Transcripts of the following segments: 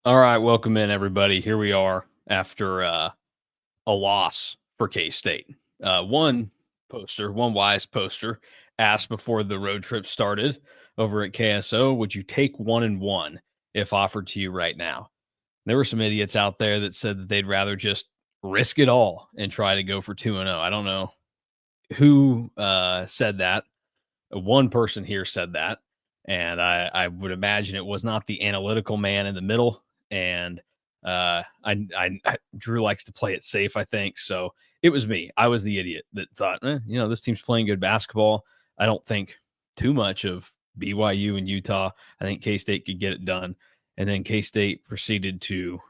All right, welcome in everybody. Here we are after a loss for K-State. One wise poster asked before the road trip started over at KSO, would you take 1-1 if offered to you right now? There were some idiots out there that said that they'd rather just risk it all and try to go for 2-0. I don't know who said that. One person here said that, and I would imagine it was not the analytical man in the middle. And Drew likes to play it safe, I think. So it was me. I was the idiot that thought, this team's playing good basketball. I don't think too much of BYU and Utah. I think K-State could get it done. And then K-State proceeded to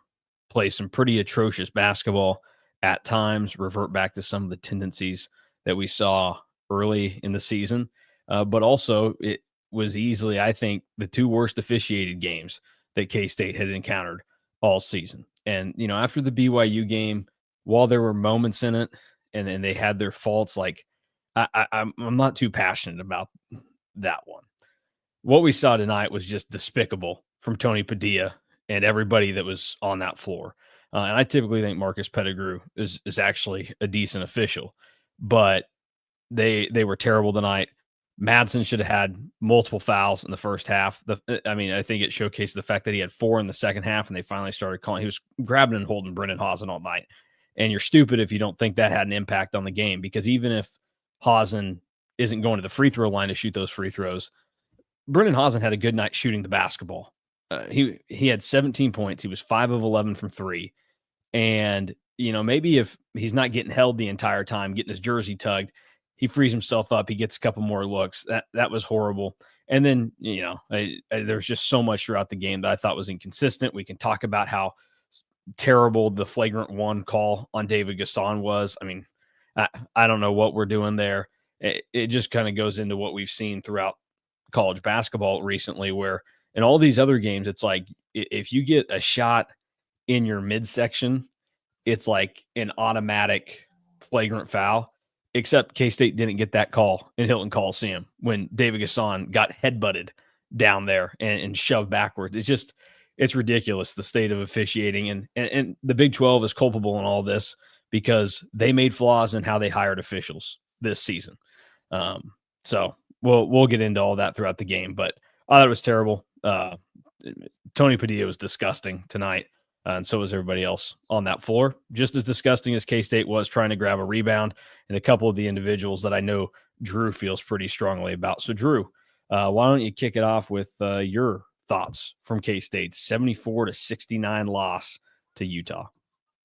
play some pretty atrocious basketball at times, revert back to some of the tendencies that we saw early in the season. But also, it was easily, I think, the two worst officiated games that K-State had encountered all season. And, after the BYU game, while there were moments in it and they had their faults, like I'm not too passionate about that one. What we saw tonight was just despicable from Tony Padilla and everybody that was on that floor. And I typically think Marcus Pettigrew is actually a decent official, but they were terrible tonight. Madsen should have had multiple fouls in the first half. I think it showcased the fact that he had 4 in the second half, and they finally started calling. He was grabbing and holding Brennan Hausen all night. And you're stupid if you don't think that had an impact on the game, because even if Hausen isn't going to the free throw line to shoot those free throws, Brennan Hausen had a good night shooting the basketball. He had 17 points. He was 5 of 11 from 3. And, maybe if he's not getting held the entire time, getting his jersey tugged, he frees himself up. He gets a couple more looks. That was horrible. And then, there's just so much throughout the game that I thought was inconsistent. We can talk about how terrible the flagrant one call on David Gasson was. I mean, I don't know what we're doing there. It just kind of goes into what we've seen throughout college basketball recently, where in all these other games, it's like if you get a shot in your midsection, it's like an automatic flagrant foul. Except K-State didn't get that call in Hilton Coliseum when David Gasson got headbutted down there and shoved backwards. It's ridiculous, the state of officiating. And the Big 12 is culpable in all this because they made flaws in how they hired officials this season. So we'll get into all that throughout the game, but I thought it was terrible. Tony Padilla was disgusting tonight. And so was everybody else on that floor. Just as disgusting as K-State was trying to grab a rebound, and a couple of the individuals that I know Drew feels pretty strongly about. So, Drew, why don't you kick it off with your thoughts from K-State's 74-69 loss to Utah?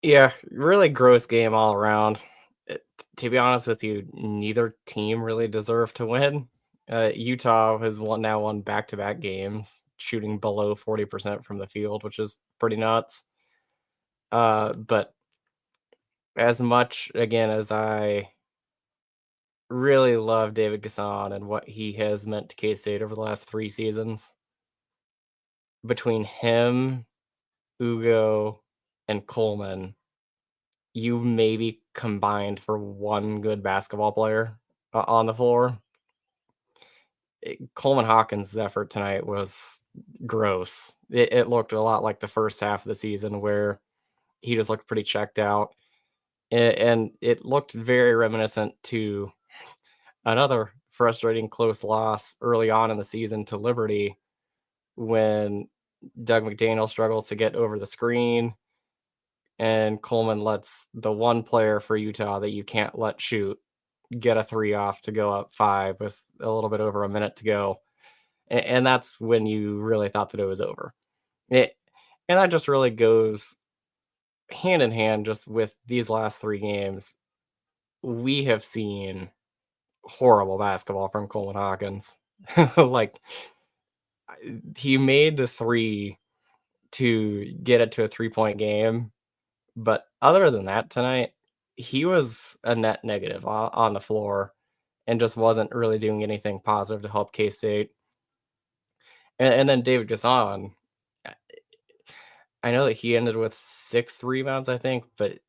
Yeah, really gross game all around. To be honest with you, neither team really deserved to win. Utah has now won back-to-back games, shooting below 40% from the field, which is pretty nuts. But as much, again, as I really love David Gasson and what he has meant to K-State over the last 3 seasons, between him, Ugo, and Coleman, you maybe combined for one good basketball player on the floor. Coleman Hawkins' effort tonight was gross. It looked a lot like the first half of the season where he just looked pretty checked out. And it looked very reminiscent to another frustrating close loss early on in the season to Liberty when Doug McDaniel struggles to get over the screen and Coleman lets the one player for Utah that you can't let shoot get a 3 off to go up 5 with a little bit over a minute to go. And that's when you really thought that it was over. And that just really goes hand in hand just with these last 3 games. We have seen horrible basketball from Coleman Hawkins. Like, he made the 3 to get it to a 3-point game. But other than that tonight, he was a net negative on the floor and just wasn't really doing anything positive to help K-State. And then David Gasson, I know that he ended with 6 rebounds, I think, but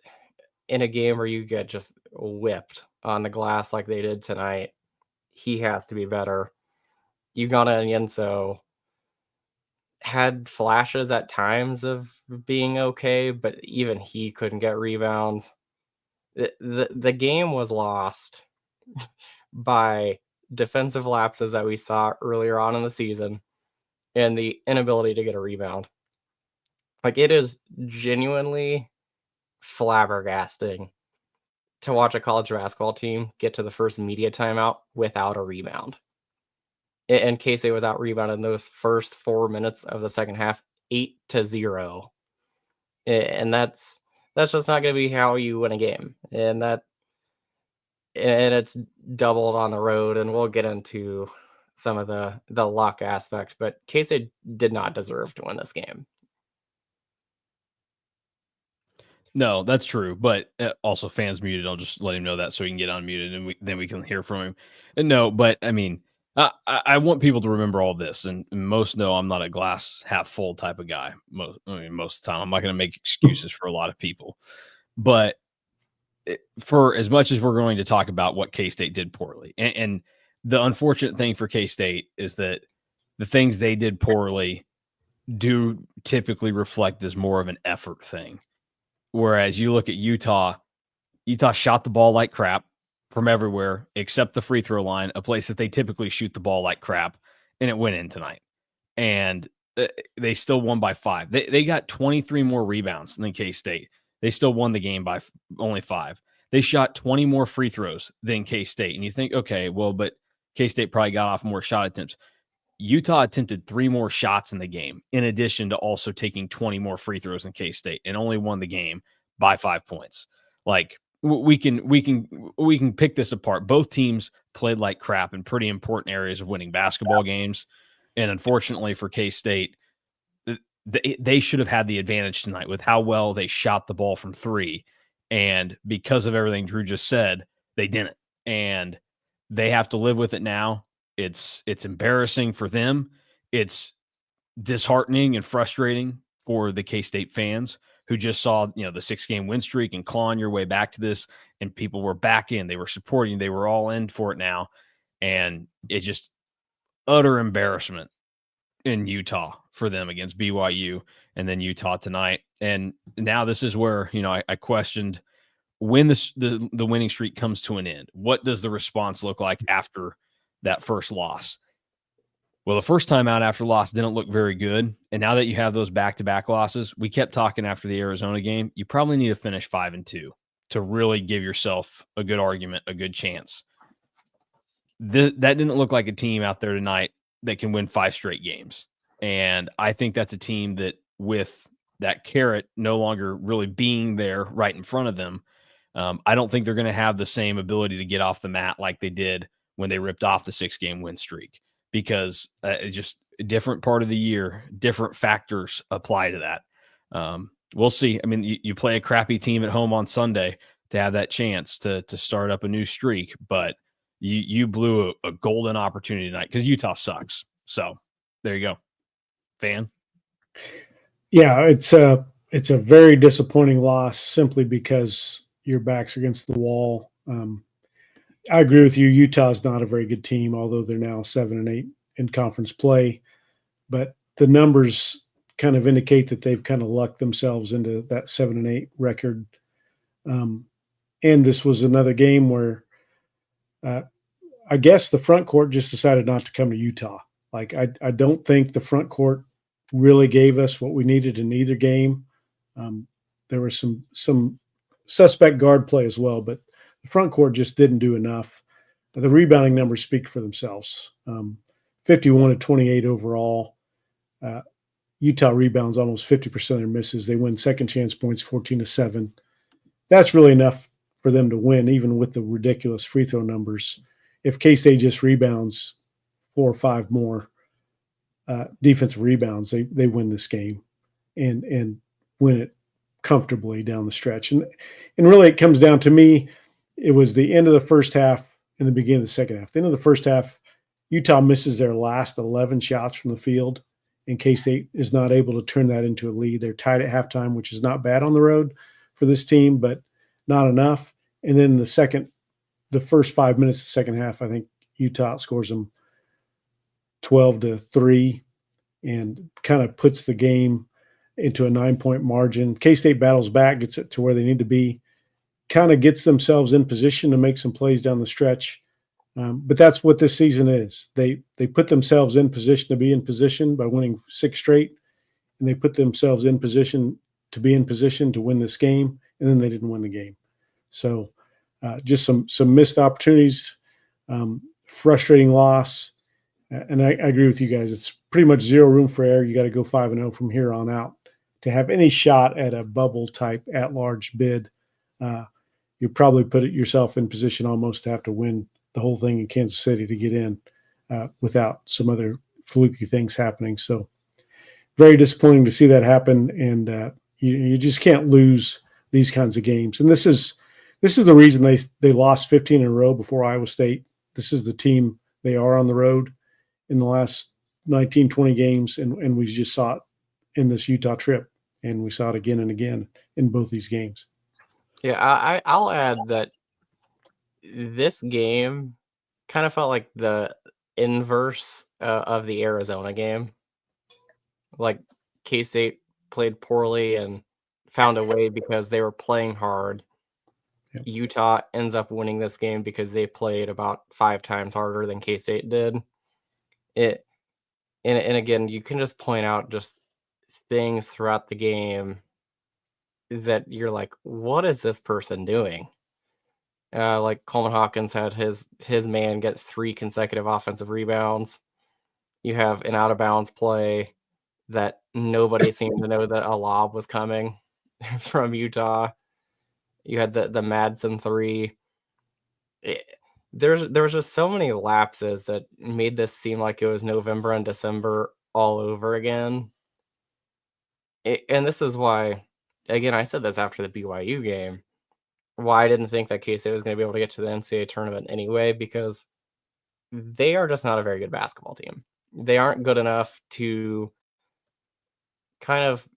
in a game where you get just whipped on the glass like they did tonight, he has to be better. Ugonna and Yenso, had flashes at times of being okay, but even he couldn't get rebounds. The game was lost by defensive lapses that we saw earlier on in the season and the inability to get a rebound. Like, it is genuinely flabbergasting to watch a college basketball team get to the first media timeout without a rebound. And K-State was out rebounded in those first 4 minutes of the second half, 8-0. And that's just not going to be how you win a game. And it's doubled on the road, and we'll get into some of the luck aspect, but K-State did not deserve to win this game. No, that's true. But also, fans muted. I'll just let him know that so he can get unmuted, and then we can hear from him. And no, but I mean, I want people to remember all this, and most know I'm not a glass half full type of guy. Most of the time, I'm not going to make excuses for a lot of people. But for as much as we're going to talk about what K-State did poorly, and the unfortunate thing for K-State is that the things they did poorly do typically reflect as more of an effort thing. Whereas you look at Utah shot the ball like crap from everywhere except the free throw line, a place that they typically shoot the ball like crap, and it went in tonight. And they still won by 5. They got 23 more rebounds than K-State. They still won the game by only 5. They shot 20 more free throws than K-State. And you think, okay, well, but K-State probably got off more shot attempts. Utah attempted 3 more shots in the game, in addition to also taking 20 more free throws than K-State, and only won the game by 5 points. Like, we can pick this apart. Both teams played like crap in pretty important areas of winning basketball games, and unfortunately for K-State, they should have had the advantage tonight with how well they shot the ball from 3, and because of everything Drew just said, they didn't, and they have to live with it now. It's embarrassing for them. It's disheartening and frustrating for the K-State fans who just saw, the 6-game win streak and clawing your way back to this, and people were back in. They were supporting. They were all in for it now, and it just utter embarrassment in Utah for them against BYU, and then Utah tonight. And now this is where I questioned when the winning streak comes to an end. What does the response look like after that first loss? Well, the first time out after loss didn't look very good. And now that you have those back-to-back losses, we kept talking after the Arizona game, you probably need to finish 5-2 to really give yourself a good argument, a good chance. That didn't look like a team out there tonight that can win 5 straight games. And I think that's a team that, with that carrot no longer really being there right in front of them, I don't think they're going to have the same ability to get off the mat like they did when they ripped off the 6-game win streak, because it's just a different part of the year, different factors apply to that. We'll see. I mean, you play a crappy team at home on Sunday to have that chance to start up a new streak, but you blew a golden opportunity tonight because Utah sucks. So there you go. Fan. Yeah, it's a very disappointing loss simply because your back's against the wall. I agree with you. Utah's not a very good team, although they're now 7-8 in conference play. But the numbers kind of indicate that they've kind of lucked themselves into that 7-8 record. And this was another game where I guess the front court just decided not to come to Utah. Like, I don't think the front court really gave us what we needed in either game. There was some suspect guard play as well, but the front court just didn't do enough. The rebounding numbers speak for themselves. 51-28 overall. Utah rebounds almost 50% of their misses. They win second chance points 14-7. That's really enough for them to win, even with the ridiculous free throw numbers. If K-State just rebounds 4 or 5 more defensive rebounds, they win this game and win it comfortably down the stretch. And really it comes down to me, it was the end of the first half and the beginning of the second half. The end of the first half, Utah misses their last 11 shots from the field, and K-State is not able to turn that into a lead. They're tied at halftime, which is not bad on the road for this team, but not enough. And then the first 5 minutes of the second half, I think Utah scores them 12-3. and kind of puts the game into a 9-point margin. K-State battles back, gets it to where they need to be, kind of gets themselves in position to make some plays down the stretch. But that's what this season is. They put themselves in position to be in position by winning 6 straight, and they put themselves in position to be in position to win this game, and then they didn't win the game. So just some missed opportunities, frustrating loss. And I agree with you guys. It's pretty much zero room for error. You got to go 5-0 from here on out to have any shot at a bubble type at-large bid. You probably put it yourself in position almost to have to win the whole thing in Kansas City to get in without some other fluky things happening. So very disappointing to see that happen. And you just can't lose these kinds of games. And this is the reason they lost 15 in a row before Iowa State. This is the team they are on the road in the last 19, 20 games. And we just saw it in this Utah trip. And we saw it again and again in both these games. Yeah, I'll add that this game kind of felt like the inverse of the Arizona game. Like K-State played poorly and found a way because they were playing hard. Yep. Utah ends up winning this game because they played about 5 times harder than K-State did. And again, you can just point out just things throughout the game that you're like, what is this person doing? Like Coleman Hawkins had his man get 3 consecutive offensive rebounds. You have an out of bounds play that nobody seemed to know that a lob was coming from Utah. You had the Madsen 3. There was just so many lapses that made this seem like it was November and December all over again. And this is why, again, I said this after the BYU game, why I didn't think that K-State was going to be able to get to the NCAA tournament anyway, because they are just not a very good basketball team. They aren't good enough to kind of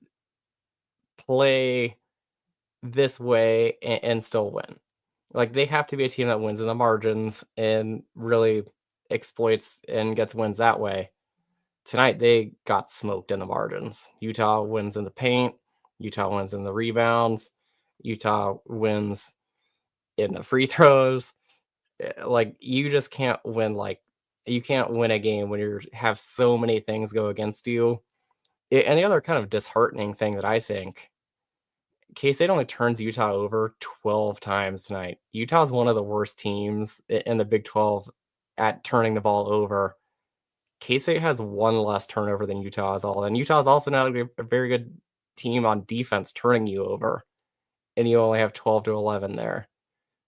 play this way and still win. Like, they have to be a team that wins in the margins and really exploits and gets wins that way. Tonight, they got smoked in the margins. Utah wins in the paint. Utah wins in the rebounds. Utah wins in the free throws. Like, you just can't win. Like, you can't win a game when you have so many things go against you. And the other kind of disheartening thing that I think, K-State only turns Utah over 12 times tonight. Utah's one of the worst teams in the Big 12 at turning the ball over. K-State has 1 less turnover than Utah is all. And Utah's also not a very good team on defense turning you over. And you only have 12 to 11 there.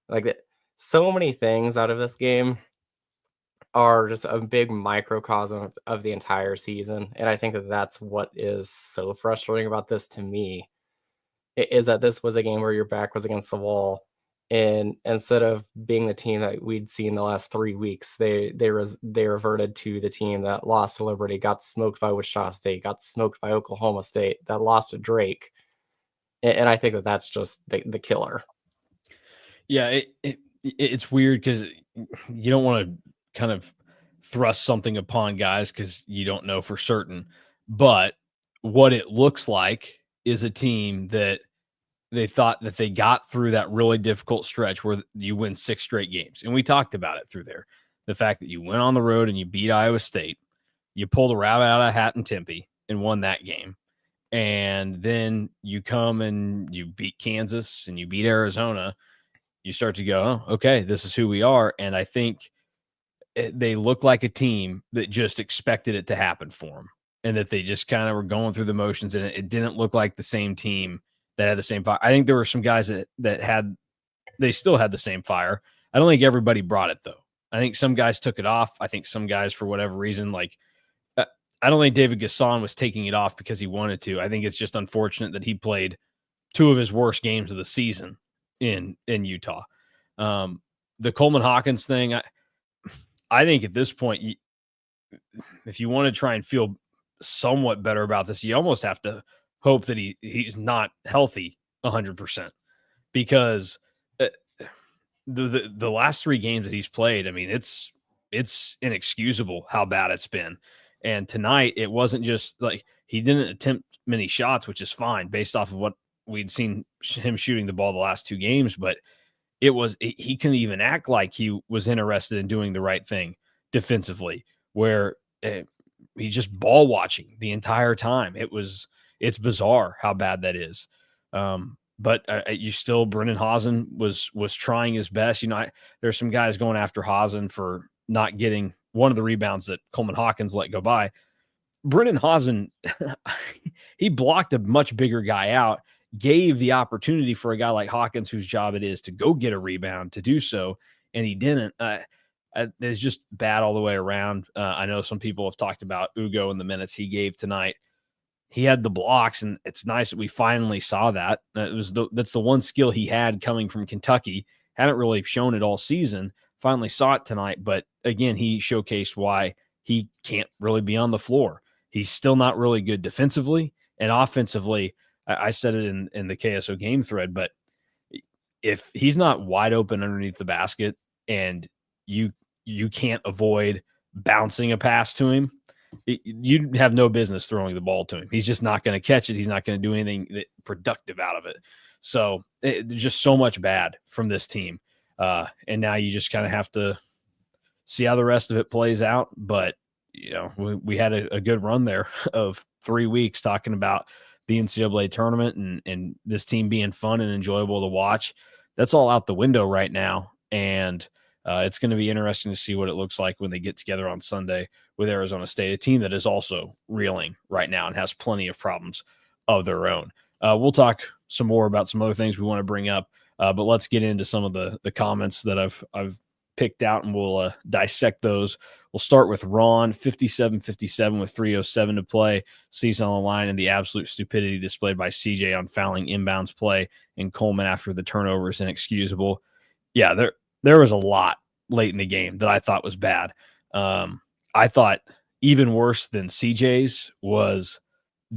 Like, so many things out of this game are just a big microcosm of the entire season. And I think that that's what is so frustrating about this to me, is that this was a game where your back was against the wall. And instead of being the team that we'd seen the last 3 weeks, they reverted to the team that lost to Liberty, got smoked by Wichita State, got smoked by Oklahoma State, that lost to Drake. And I think that that's just the killer. Yeah, it's weird because you don't want to kind of thrust something upon guys because you don't know for certain. But what it looks like is a team that they thought that they got through that really difficult stretch where you win 6 straight games. And we talked about it through there. The fact that you went on the road and you beat Iowa State, you pulled a rabbit out of a hat in Tempe and won that game. And then you come and you beat Kansas and you beat Arizona. You start to go, oh, okay, this is who we are. And I think they look like a team that just expected it to happen for them and that they just kind of were going through the motions, and it didn't look like the same team that had the same fire. I think there were some guys they still had the same fire. I don't think everybody brought it, though. I think some guys took it off. I think some guys, for whatever reason, I don't think David Gasson was taking it off because he wanted to. I think it's just unfortunate that he played 2 of his worst games of the season in Utah. The Coleman Hawkins thing, I think at this point, if you want to try and feel somewhat better about this, you almost have to hope that he's not healthy 100%, because the last 3 games that he's played, I mean, it's inexcusable how bad it's been. And tonight, it wasn't just like he didn't attempt many shots, which is fine based off of what we'd seen him shooting the ball the last 2 games. But he couldn't even act like he was interested in doing the right thing defensively, where he's just ball watching the entire time. It's bizarre how bad that is. But you still, Brennan Hazen was trying his best. You know, there's some guys going after Hazen for not getting one of the rebounds that Coleman Hawkins let go by. Brennan Hazen, he blocked a much bigger guy out, gave the opportunity for a guy like Hawkins, whose job it is to go get a rebound, to do so, and he didn't. It's just bad all the way around. I know some people have talked about Ugo and the minutes he gave tonight. He had the blocks, and it's nice that we finally saw that. That's the one skill he had coming from Kentucky. Hadn't really shown it all season. Finally saw it tonight, but again, he showcased why he can't really be on the floor. He's still not really good defensively, and offensively, I said it in the KSO game thread, but if he's not wide open underneath the basket and you can't avoid bouncing a pass to him, you have no business throwing the ball to him. He's just not going to catch it. He's not going to do anything productive out of it. So there's just so much bad from this team. And now you just kind of have to see how the rest of it plays out. But, you know, we had a good run there of 3 weeks talking about the NCAA tournament and this team being fun and enjoyable to watch. That's all out the window right now. And it's going to be interesting to see what it looks like when they get together on Sunday with Arizona State, a team that is also reeling right now and has plenty of problems of their own. We'll talk some more about some other things we want to bring up, but let's get into some of the comments that I've picked out, and we'll dissect those. We'll start with Ron, 57-57 with 3:07 to play. Season on the line, and the absolute stupidity displayed by CJ on fouling inbounds play and Coleman after the turnover is inexcusable. Yeah, there was a lot late in the game that I thought was bad. I thought even worse than CJ's was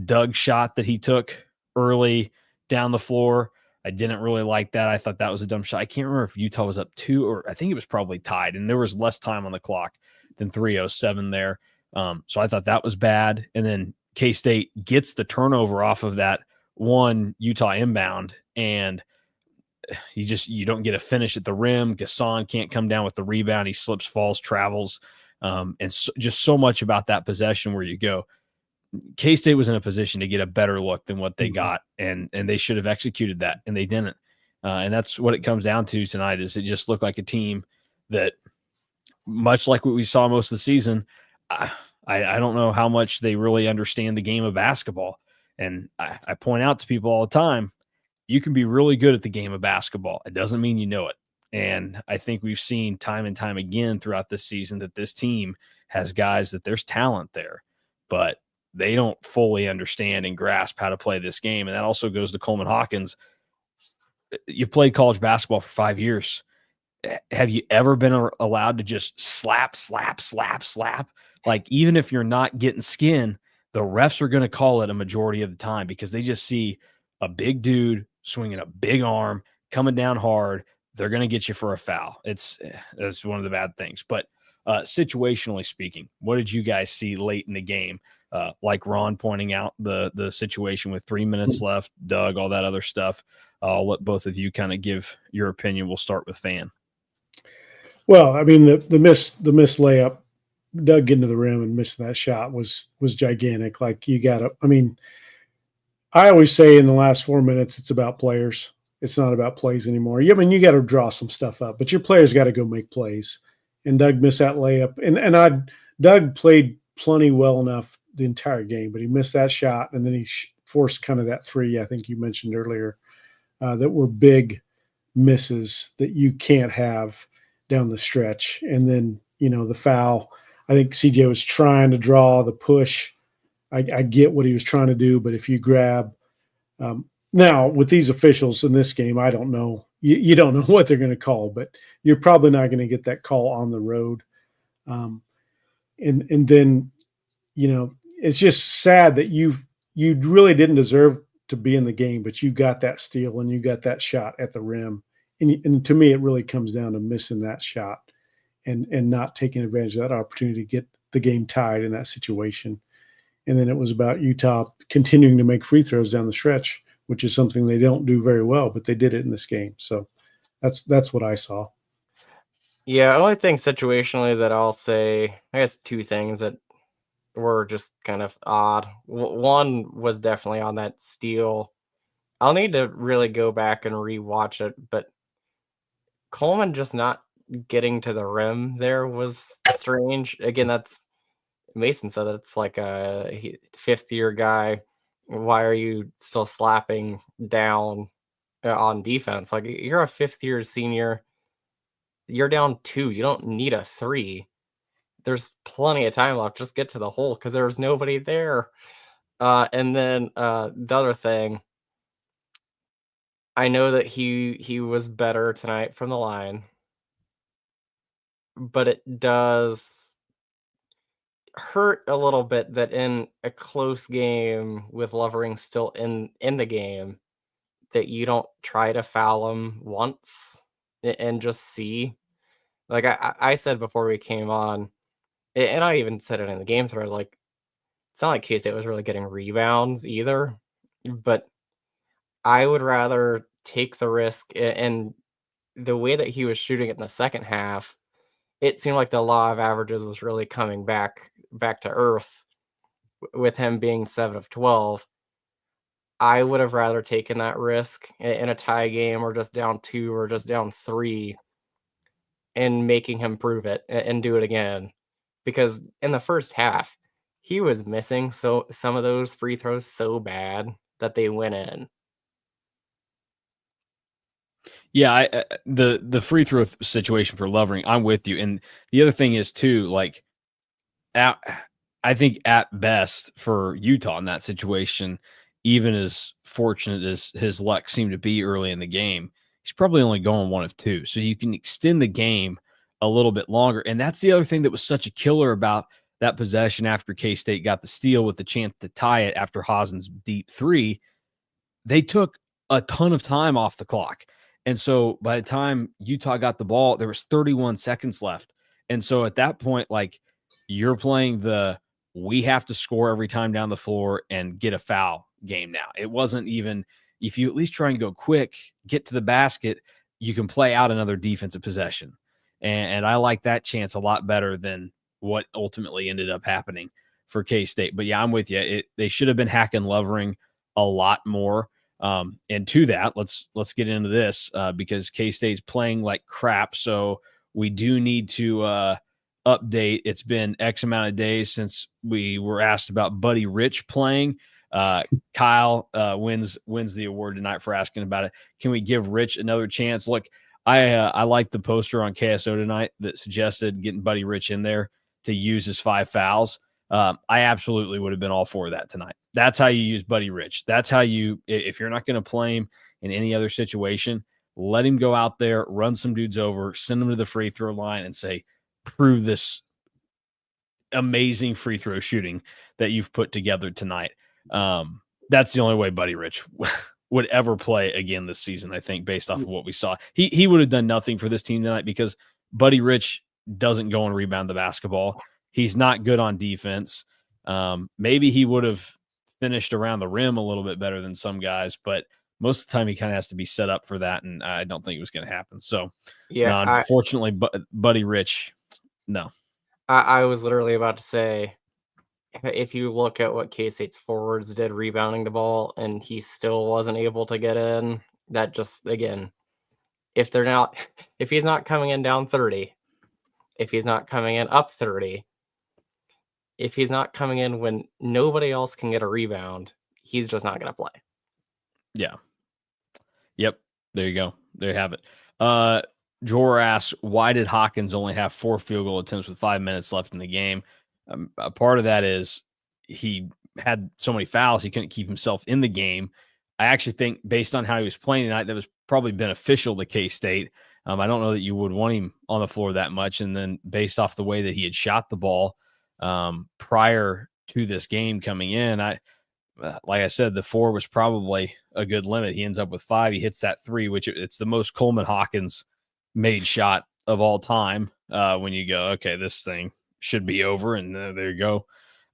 Doug's shot that he took early down the floor. I didn't really like that. I thought that was a dumb shot. I can't remember if Utah was up 2 or I think it was probably tied, and there was less time on the clock than 3:07 there. So I thought that was bad. And then K-State gets the turnover off of that one Utah inbound, and you don't get a finish at the rim. Gasson can't come down with the rebound. He slips, falls, travels. And just so much about that possession where you go, K-State was in a position to get a better look than what they got, and they should have executed that, and they didn't. And that's what it comes down to tonight. Is it just looked like a team that, much like what we saw most of the season, I don't know how much they really understand the game of basketball. And I point out to people all the time, you can be really good at the game of basketball. It doesn't mean you know it. And I think we've seen time and time again throughout this season that this team has guys that there's talent there, but they don't fully understand and grasp how to play this game. And that also goes to Coleman Hawkins. You've played college basketball for 5 years. Have you ever been allowed to just slap? Like, even if you're not getting skin, the refs are going to call it a majority of the time because they just see a big dude swinging a big arm, coming down hard. They're going to get you for a foul. That's one of the bad things. But situationally speaking, what did you guys see late in the game? Like Ron pointing out the situation with 3 minutes left, Doug, all that other stuff. I'll let both of you kind of give your opinion. We'll start with Fan. Well, I mean, the missed layup, Doug getting to the rim and missing that shot was gigantic. Like, you got to, I mean, I always say in the last 4 minutes, it's about players. It's not about plays anymore. I mean, you got to draw some stuff up, but your players got to go make plays. And Doug missed that layup. And Doug played plenty well enough the entire game, but he missed that shot, and then he forced kind of that 3 I think you mentioned earlier that were big misses that you can't have down the stretch. And then, you know, the foul. I think CJ was trying to draw the push. I get what he was trying to do, but if you grab now with these officials in this game, I don't know. You don't know what they're going to call, but you're probably not going to get that call on the road. And then, you know, it's just sad that you really didn't deserve to be in the game, but you got that steal and you got that shot at the rim. And to me, it really comes down to missing that shot and not taking advantage of that opportunity to the game tied in that situation. And then it was about Utah continuing to make free throws down the stretch, which is something they don't do very well, but they did it in this game. So that's what I saw. Yeah, only thing situationally that I'll say, I guess two things that were just kind of odd. One was definitely on that steal. I'll need to really go back and rewatch it, but Coleman just not getting to the rim there was strange. Again, that's Mason said that it's like a fifth year guy. Why are you still slapping down on defense? Like, you're a fifth year senior. You're down 2. You don't need a 3. There's plenty of time left. Just get to the hole because there's nobody there. And then the other thing, I know that he was better tonight from the line, but it does hurt a little bit that in a close game with Lovering still in the game, that you don't try to foul him once and just see. Like I said before we came on, and I even said it in the game thread, like, it's not like K-State was really getting rebounds either, but I would rather take the risk. And the way that he was shooting it in the second half, it seemed like the law of averages was really coming back to earth with him being 7 of 12. I would have rather taken that risk in a tie game or just down 2 or just down 3 and making him prove it and do it again. Because in the first half, he was missing some of those free throws so bad that they went in. Yeah, the free throw situation for Lovering, I'm with you. And the other thing is too, like, I think at best for Utah in that situation, even as fortunate as his luck seemed to be early in the game, he's probably only going 1 of 2. So you can extend the game a little bit longer. And that's the other thing that was such a killer about that possession after K-State got the steal with the chance to tie it after Hasen's deep 3. They took a ton of time off the clock. And so by the time Utah got the ball, there was 31 seconds left. And so at that point, like, you're playing we have to score every time down the floor and get a foul game now. It wasn't even, if you at least try and go quick, get to the basket, you can play out another defensive possession. And I like that chance a lot better than what ultimately ended up happening for K-State. But yeah, I'm with you. They should have been hacking Lovering a lot more. And to that, let's get into this because K-State's playing like crap. So we do need to update. It's been X amount of days since we were asked about Buddy Rich playing. Kyle wins the award tonight for asking about it. Can we give Rich another chance? Look, I like the poster on KSO tonight that suggested getting Buddy Rich in there to use his 5 fouls. I absolutely would have been all for that tonight. That's how you use Buddy Rich. That's how you, if you're not going to play him in any other situation, let him go out there, run some dudes over, send them to the free throw line and say, prove this amazing free throw shooting that you've put together tonight. That's the only way Buddy Rich would ever play again this season, I think, based off of what we saw. He would have done nothing for this team tonight because Buddy Rich doesn't go and rebound the basketball. He's not good on defense. Maybe he would have finished around the rim a little bit better than some guys, but most of the time he kind of has to be set up for that, and I don't think it was going to happen. So, Yeah, no, unfortunately, Buddy Rich, no. I was literally about to say, if you look at what K-State's forwards did rebounding the ball and he still wasn't able to get in, that just, again, if he's not coming in down 30, if he's not coming in up 30, if he's not coming in when nobody else can get a rebound, he's just not going to play. Yeah. Yep. There you go. There you have it. Jor asks, why did Hawkins only have 4 field goal attempts with 5 minutes left in the game? A part of that is he had so many fouls, he couldn't keep himself in the game. I actually think based on how he was playing tonight, that was probably beneficial to K-State. I don't know that you would want him on the floor that much. And then based off the way that he had shot the ball prior to this game coming in, like I said, the 4 was probably a good limit. He ends up with 5. He hits that 3, which it's the most Coleman Hawkins made shot of all time. When you go, okay, this thing should be over, and there you go.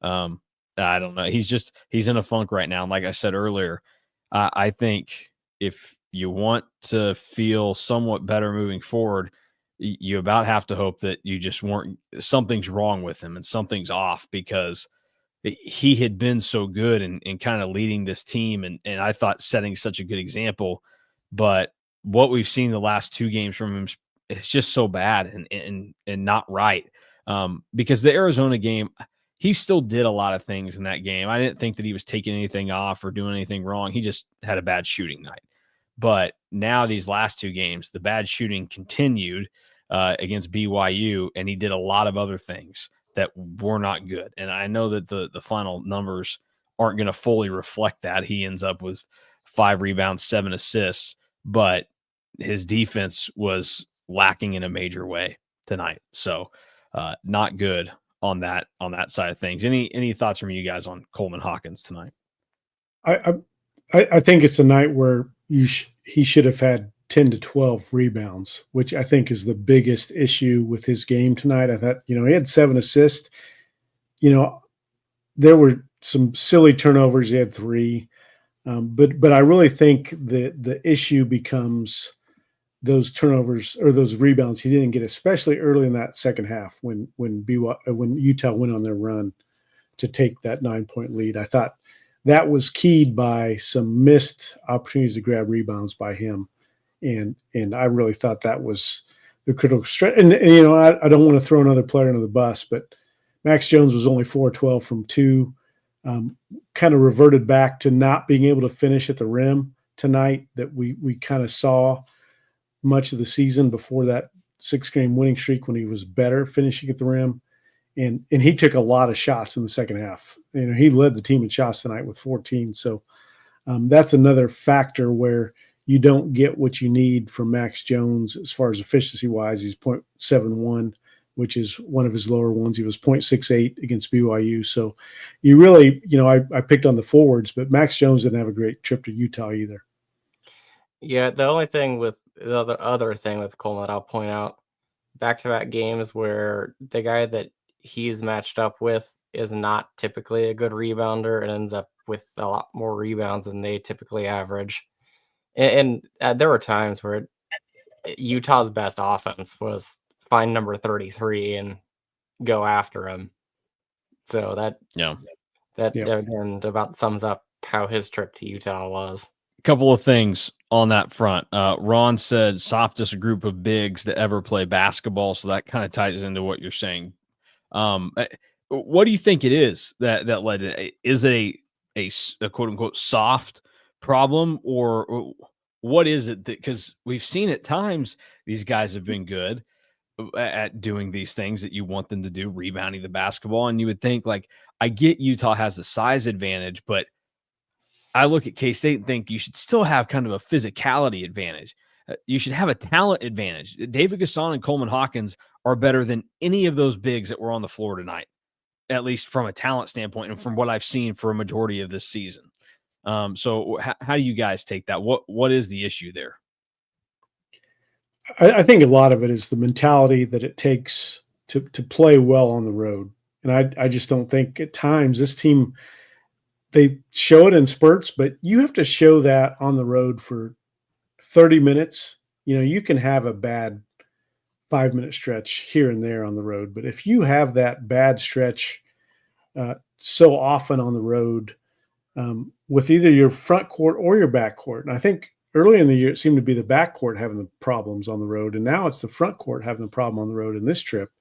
I don't know. He's in a funk right now. And like I said earlier, I think if you want to feel somewhat better moving forward, you about have to hope that you just something's wrong with him and something's off, because he had been so good and kind of leading this team, and I thought setting such a good example. But what we've seen the last 2 games from him, it's just so bad and not right. Because the Arizona game, he still did a lot of things in that game. I didn't think that he was taking anything off or doing anything wrong. He just had a bad shooting night. But now these last 2 games, the bad shooting continued against BYU, and he did a lot of other things that were not good. And I know that the final numbers aren't going to fully reflect that. He ends up with 5 rebounds, 7 assists, but his defense was lacking in a major way tonight. So not good on that side of things. Any thoughts from you guys on Coleman Hawkins tonight? I think it's a night where he should have had 10 to 12 rebounds, which I think is the biggest issue with his game tonight. I thought, he had 7 assists. There were some silly turnovers. He had 3. But I really think the issue becomes those turnovers or those rebounds he didn't get, especially early in that second half when Utah went on their run to take that 9-point lead. I thought that was keyed by some missed opportunities to grab rebounds by him. And I really thought that was the critical stretch. And I don't want to throw another player under the bus, but Max Jones was only 4-12 from 2. Kind of reverted back to not being able to finish at the rim tonight that we kind of saw much of the season before that 6-game winning streak when he was better finishing at the rim. And he took a lot of shots in the second half. He led the team in shots tonight with 14. So that's another factor where you don't get what you need from Max Jones as far as efficiency-wise. He's 0.71, which is one of his lower ones. He was 0.68 against BYU. So you really, I picked on the forwards, but Max Jones didn't have a great trip to Utah either. Yeah, the only thing with the other thing with Coleman that I'll point out, back-to-back games where the guy that he's matched up with is not typically a good rebounder and ends up with a lot more rebounds than they typically average. And there were times where Utah's best offense was find number 33 and go after him. So that again about sums up how his trip to Utah was. A couple of things on that front. Ron said softest group of bigs that ever play basketball. So that kind of ties into what you're saying. What do you think it is that led to it? Is it a quote unquote soft problem, or what is it? Because we've seen at times these guys have been good at doing these things that you want them to do, rebounding the basketball. And you would think, like, I get Utah has the size advantage, but I look at K-State and think you should still have kind of a physicality advantage. You should have a talent advantage. David Gasson and Coleman Hawkins are better than any of those bigs that were on the floor tonight, at least from a talent standpoint and from what I've seen for a majority of this season. So how do you guys take that? What is the issue there? I think a lot of it is the mentality that it takes to play well on the road. And I just don't think at times this team, they show it in spurts, but you have to show that on the road for 30 minutes. You can have a bad 5-minute stretch here and there on the road. But if you have that bad stretch so often on the road with either your front court or your back court, and I think early in the year, it seemed to be the back court having the problems on the road, and now it's the front court having the problem on the road in this trip.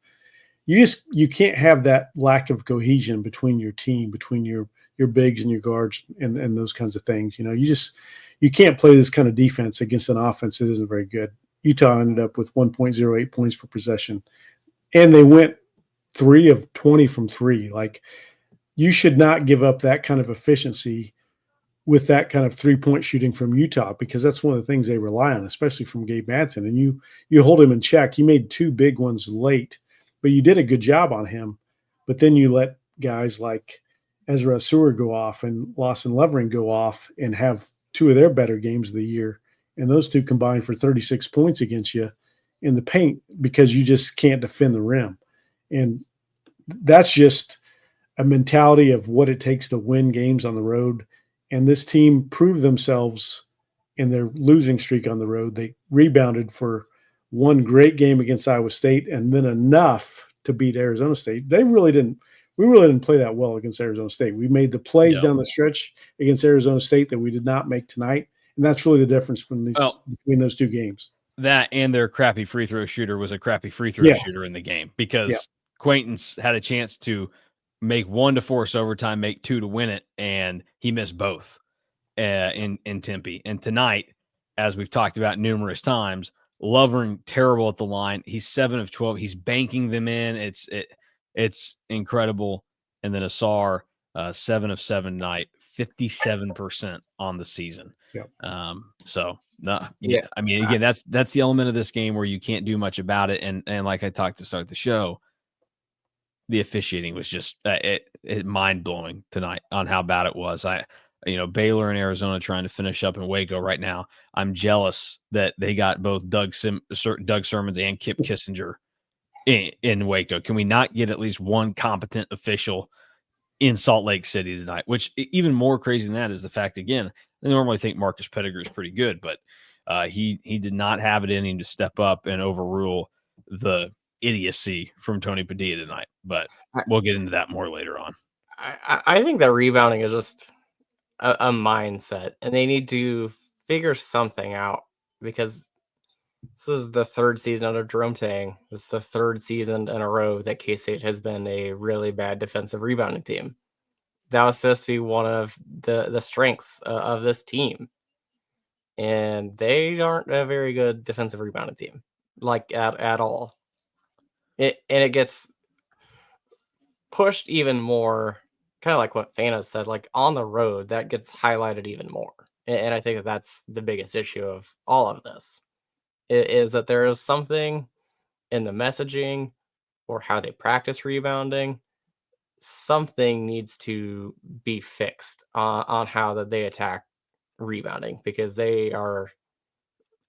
You can't have that lack of cohesion between your team, between your bigs and your guards and those kinds of things. You can't play this kind of defense against an offense that isn't very good. Utah ended up with 1.08 points per possession, and they went 3 of 20 from 3. Like, you should not give up that kind of efficiency with that kind of 3-point shooting from Utah, because that's one of the things they rely on, especially from Gabe Madsen. And you hold him in check. You made 2 big ones late, but you did a good job on him. But then you let guys like Ezra Seward go off and Lawson Levering go off and have 2 of their better games of the year. And those 2 combined for 36 points against you in the paint because you just can't defend the rim. And that's just a mentality of what it takes to win games on the road. And this team proved themselves in their losing streak on the road. They rebounded for one great game against Iowa State and then enough to beat Arizona State. We really didn't play that well against Arizona State. We made the plays down the stretch against Arizona State that we did not make tonight. And that's really the difference between those two games. That and their crappy free throw shooter was a crappy free throw shooter in the game, because Quaintance had a chance to make one to force overtime, make two to win it, and he missed both in Tempe. And tonight, as we've talked about numerous times, Lovering terrible at the line. He's 7 of 12. He's banking them in. It's incredible. And then Asar, 7 of 7 tonight, 57% on the season. Yep. I mean, again, that's the element of this game where you can't do much about it. And like I talked to start the show, the officiating was just mind blowing tonight on how bad it was. Baylor and Arizona trying to finish up in Waco right now. I'm jealous that they got both Doug Sermons and Kip Kissinger in Waco. Can we not get at least one competent official in Salt Lake City tonight? Which, even more crazy than that, is the fact, again, I normally think Marcus Pettigrew is pretty good, but he did not have it in him to step up and overrule the idiocy from Tony Padilla tonight. But we'll get into that more later on. I think that rebounding is just a mindset, and they need to figure something out, because this is the third season under Jerome Tang. This is the third season in a row that K-State has been a really bad defensive rebounding team. That was supposed to be one of the strengths of this team, and they aren't a very good defensive rebounding team, like at all. It gets pushed even more, kind of like what Fana said, like on the road, that gets highlighted even more. And I think that that's the biggest issue of all of this, is that there is something in the messaging or how they practice rebounding. Something needs to be fixed on how that they attack rebounding, because they are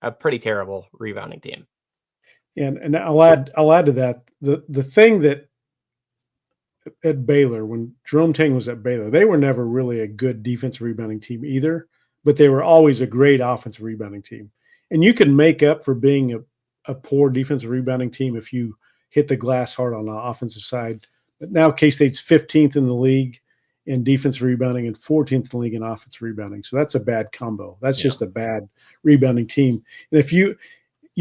a pretty terrible rebounding team. And I'll add to that, the thing that at Baylor, when Jerome Tang was at Baylor, they were never really a good defensive rebounding team either, but they were always a great offensive rebounding team. And you can make up for being a poor defensive rebounding team if you hit the glass hard on the offensive side. But now K-State's 15th in the league in defensive rebounding and 14th in the league in offensive rebounding. So that's a bad combo. That's just a bad rebounding team. And if you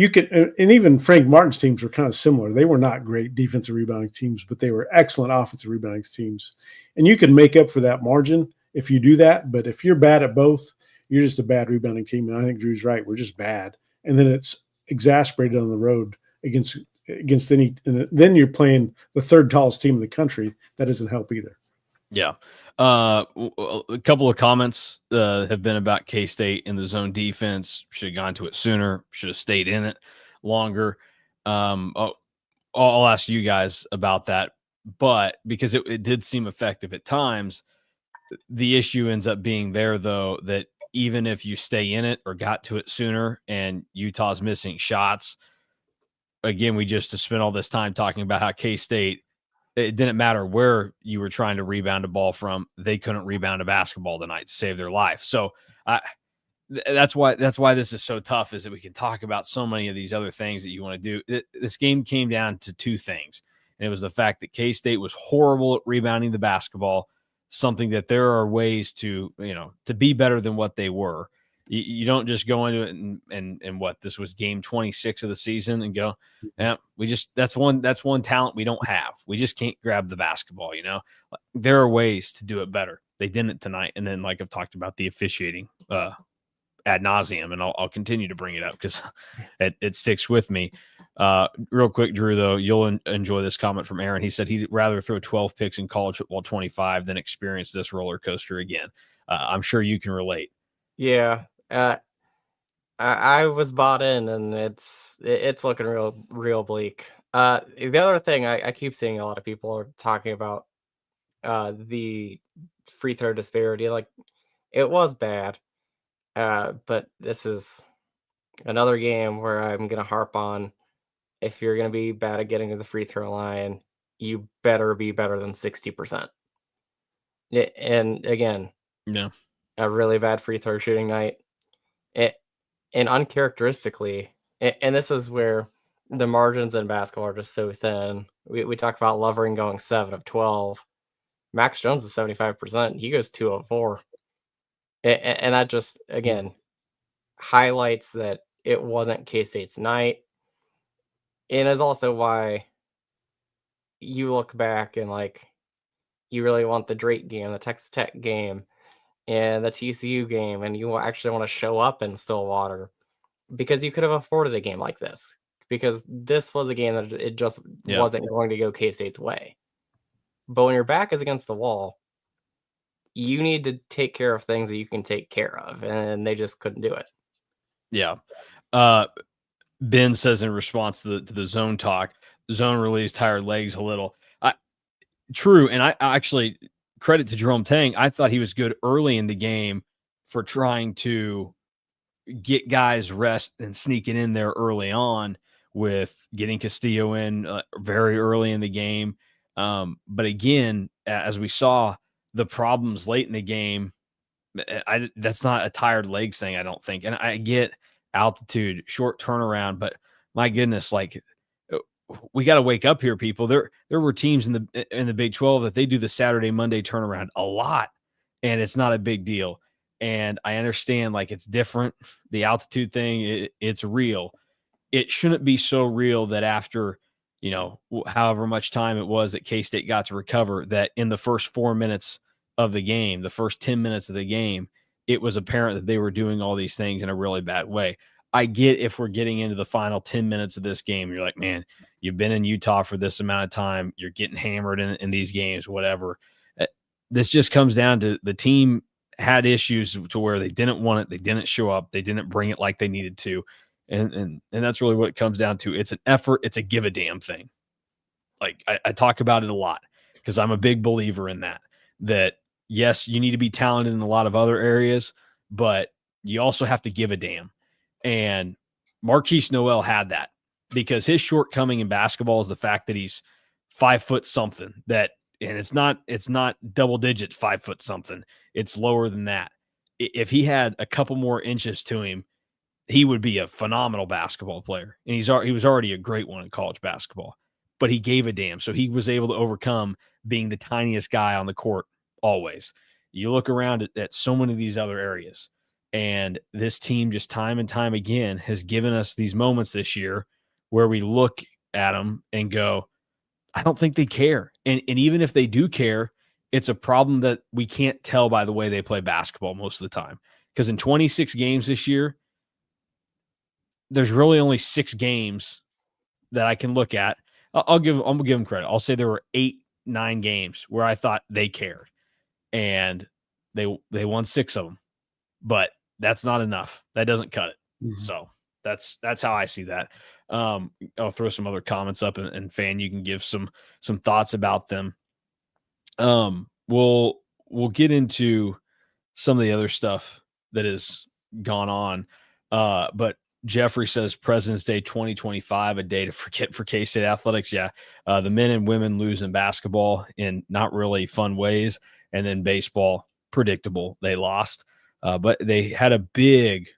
can, and even Frank Martin's teams were kind of similar. They were not great defensive rebounding teams, but they were excellent offensive rebounding teams. And you can make up for that margin if you do that. But if you're bad at both, you're just a bad rebounding team. And I think Drew's right. We're just bad. And then it's exasperated on the road against any, and then you're playing the third tallest team in the country. That doesn't help either. Yeah. A couple of comments have been about K-State in the zone defense. Should have gone to it sooner. Should have stayed in it longer. I'll ask you guys about that, but because it did seem effective at times, the issue ends up being there, though, that even if you stay in it or got to it sooner and Utah's missing shots, again, we just spent all this time talking about how K-State, it didn't matter where you were trying to rebound a ball from, they couldn't rebound a basketball tonight to save their life. So that's why this is so tough, is that we can talk about so many of these other things that you want to do. This game came down to two things, and it was the fact that K-State was horrible at rebounding the basketball, something that there are ways to be better than what they were. You don't just go into it and what, this was game 26 of the season and go, yeah, that's one talent we don't have. We just can't grab the basketball. There are ways to do it better. They didn't tonight. And then, like I've talked about, the officiating ad nauseum, and I'll continue to bring it up because it sticks with me. Real quick, Drew, though, you'll enjoy this comment from Aaron. He said he'd rather throw 12 picks in college football 25 than experience this roller coaster again. I'm sure you can relate. Yeah. I was bought in, and it's looking real bleak. The other thing I keep seeing a lot of people are talking about the free throw disparity. Like, it was bad, but this is another game where I'm gonna harp on, if you're gonna be bad at getting to the free throw line, you better be better than 60%. And again, Yeah. a really bad free throw shooting night. And uncharacteristically, and this is where the margins in basketball are just so thin. We talk about Lovering going 7 of 12. Max Jones is 75%. He goes 2 of 4. And that just, again, highlights that it wasn't K-State's night. And is also why you look back and, like, you really want the Drake game, the Texas Tech game, and the TCU game, and you actually want to show up in Stillwater because you could have afforded a game like this, because this was a game that it just wasn't going to go K-State's way. But when your back is against the wall, you need to take care of things that you can take care of, and they just couldn't do it. Yeah. Ben says in response to the zone talk, zone relieves tired legs a little. True, and I actually credit to Jerome Tang. I thought he was good early in the game for trying to get guys rest and sneaking in there early on with getting Castillo in very early in the game. But again, as we saw, the problems late in the game, that's not a tired legs thing, I don't think. And I get altitude, short turnaround, but my goodness, like we got to wake up here, people. There were teams in the Big 12 that they do the Saturday, Monday turnaround a lot, and it's not a big deal. And I understand, like, it's different. The altitude thing, it's real. It shouldn't be so real that after, however much time it was that K-State got to recover, that in the first 4 minutes of the game, the first 10 minutes of the game, it was apparent that they were doing all these things in a really bad way. I get if we're getting into the final 10 minutes of this game, you're like, man, you've been in Utah for this amount of time. You're getting hammered in these games, whatever. This just comes down to the team had issues to where they didn't want it. They didn't show up. They didn't bring it like they needed to. And that's really what it comes down to. It's an effort. It's a give a damn thing. Like I talk about it a lot because I'm a big believer in that yes, you need to be talented in a lot of other areas, but you also have to give a damn. And Marquise Noel had that because his shortcoming in basketball is the fact that he's 5 foot something, and it's not double digit 5 foot something. It's lower than that. If he had a couple more inches to him, he would be a phenomenal basketball player. And he was already a great one in college basketball, but he gave a damn. So he was able to overcome being the tiniest guy on the court always. You look around at so many of these other areas, and this team just time and time again has given us these moments this year where we look at them and go, I don't think they care. And even if they do care, it's a problem that we can't tell by the way they play basketball most of the time. Because in 26 games this year, there's really only 6 games that I can look at. I'm gonna give them credit. I'll say there were 8-9 games where I thought they cared, and they won 6 of them. But that's not enough. That doesn't cut it. Mm-hmm. So that's how I see that. I'll throw some other comments up, and Fan, you can give some thoughts about them. We'll get into some of the other stuff that has gone on. But Jeffrey says President's Day 2025, a day to forget for K-State athletics. Yeah. The men and women lose in basketball in not really fun ways. And then baseball, predictable. They lost. But they had a big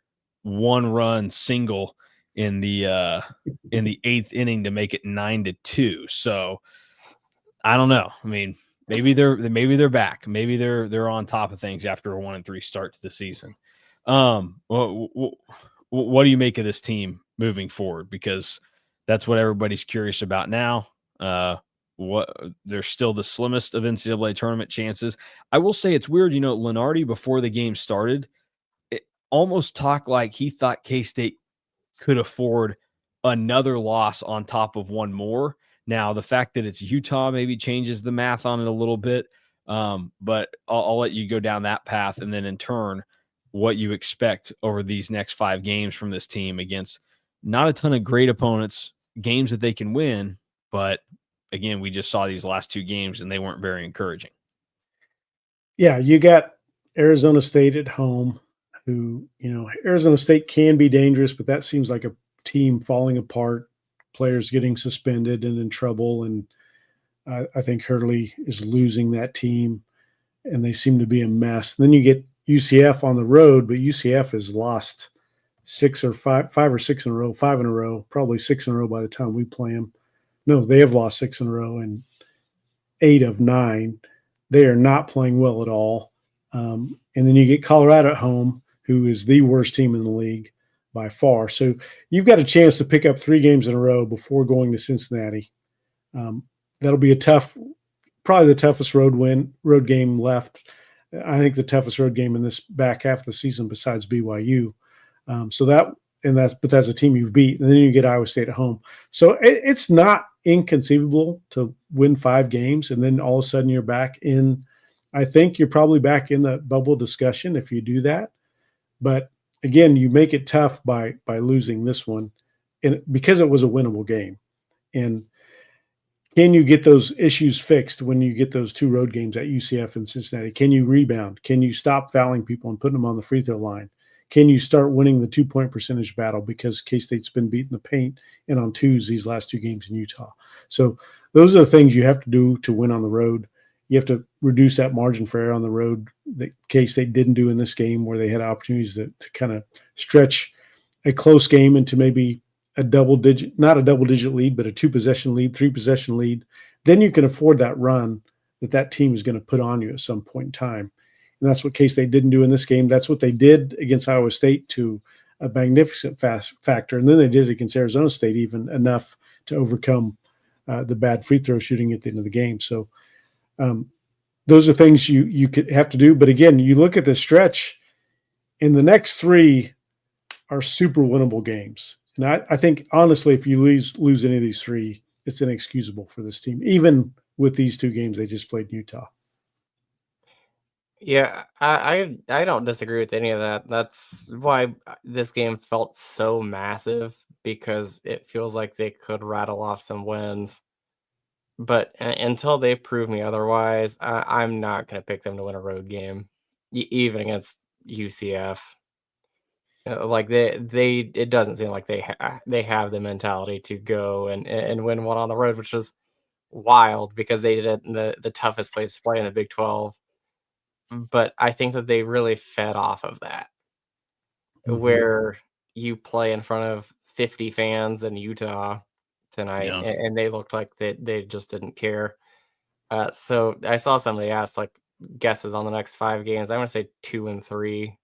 1-run single in the 8th inning to make it 9-2. So I don't know. I mean, maybe they're back. Maybe they're on top of things after a 1-3 start to the season. What do you make of this team moving forward? Because that's what everybody's curious about now. They're still the slimmest of NCAA tournament chances. I will say it's weird. Lenardi, before the game started, it almost talked like he thought K-State could afford another loss on top of one more. Now, the fact that it's Utah maybe changes the math on it a little bit, but I'll let you go down that path, and then in turn, what you expect over these next 5 games from this team against not a ton of great opponents, games that they can win, but again, we just saw these last 2 games, and they weren't very encouraging. Yeah, you got Arizona State at home, who, Arizona State can be dangerous, but that seems like a team falling apart, players getting suspended and in trouble. And I think Hurley is losing that team, and they seem to be a mess. Then you get UCF on the road, but UCF has lost five or six in a row, probably 6 in a row by the time we play them. No, they have lost 6 in a row and 8 of 9. They are not playing well at all. And then you get Colorado at home, who is the worst team in the league by far. So you've got a chance to pick up 3 games in a row before going to Cincinnati. That'll be probably the toughest road game left. I think the toughest road game in this back half of the season besides BYU. But that's a team you've beat, and then you get Iowa State at home. So it's not inconceivable to win 5 games, and then all of a sudden you're back in. I think you're probably back in the bubble discussion if you do that. But again, you make it tough by losing this one, and because it was a winnable game. And can you get those issues fixed when you get those 2 road games at UCF and Cincinnati? Can you rebound? Can you stop fouling people and putting them on the free throw line? Can you start winning the 2-point percentage battle because K-State's been beating the paint and on twos these last 2 games in Utah? So those are the things you have to do to win on the road. You have to reduce that margin for error on the road that K-State didn't do in this game, where they had opportunities to kind of stretch a close game into maybe not a double-digit lead, but a 2-possession lead, 3-possession lead. Then you can afford that run that team is going to put on you at some point in time. And that's what K-State didn't do in this game. That's what they did against Iowa State to a magnificent factor. And then they did it against Arizona State even enough to overcome the bad free throw shooting at the end of the game. So those are things you could have to do. But again, you look at the stretch, and the next 3 are super winnable games. And I think, honestly, if you lose any of these 3, it's inexcusable for this team, even with these 2 games they just played in Utah. Yeah, I don't disagree with any of that. That's why this game felt so massive, because it feels like they could rattle off some wins. But until they prove me otherwise, I'm not going to pick them to win a road game, even against UCF. Like it doesn't seem like they have the mentality to go and win one on the road, which is wild because they did it in the toughest place to play in the Big 12. But I think that they really fed off of that, where you play in front of 50 fans in Utah tonight, and they looked like they just didn't care. So I saw somebody ask like guesses on the next 5 games. I'm going to say 2 and 3.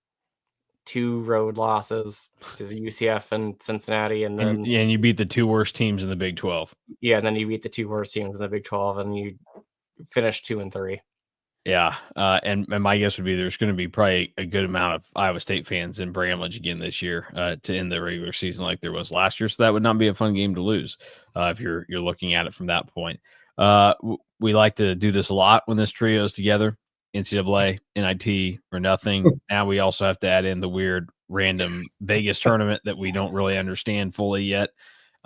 2 road losses to UCF and Cincinnati, and then you beat the 2 worst teams in the Big 12. Yeah, and then you beat the 2 worst teams in the Big 12, and you finish 2 and 3. Yeah, and my guess would be there's going to be probably a good amount of Iowa State fans in Bramlage again this year to end the regular season like there was last year. So that would not be a fun game to lose if you're looking at it from that point. We like to do this a lot when this trio is together. NCAA, NIT, or nothing. Now we also have to add in the weird random Vegas tournament that we don't really understand fully yet,